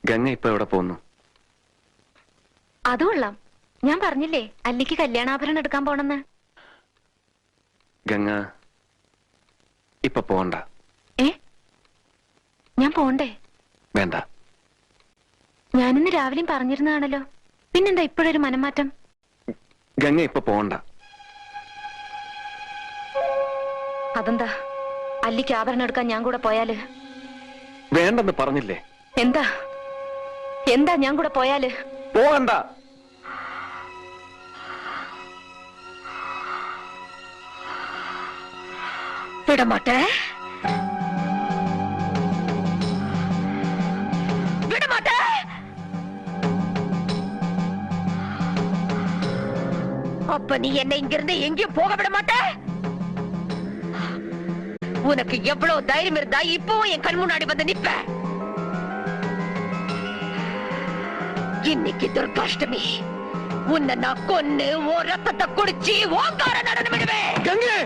ഗംഗ ഇപ്പൊ എവിടെ പോകുന്നു? അത് കൊള്ളാം. ഞാൻ പറഞ്ഞില്ലേ അല്ലിക്ക് കല്യാണാഭരണം എടുക്കാൻ പോണെന്ന്. ഗംഗ ഇപ്പൊ പോണ്ട. ഞാൻ പോണ്ടേ? വേണ്ട. ഞാനിന്ന് രാവിലെയും പറഞ്ഞിരുന്നതാണല്ലോ, പിന്നെന്താ ഇപ്പോഴൊരു മനംമാറ്റം? ഗംഗ ഇപ്പൊ പോണ്ട. അതെന്താ? അല്ലിക്ക് ആഭരണം എടുക്കാൻ ഞാൻ കൂടെ പോയാല്? വേണ്ടെന്ന് പറഞ്ഞില്ലേ? എന്താ എന്താ ഞാൻ കൂടെ പോയാല്? പോകണ്ട. വിടമാട്ടെ, விடமாட்டே. அப்ப நீ என்ன இங்கிருந்து எங்கேயும் போக விட மாட்டே? உனக்கு எவ்வளவு தைரியம் இருந்தா இப்பவும் என் கண் முன்னாடி வந்து நிப்ப? இன்னைக்கு துர்காஷ்டமி, உன்னை நான் கொன்னு ஓ ரத்தத்தை குடிச்சு ஓங்கார நடனம் விடுவேன். கங்கை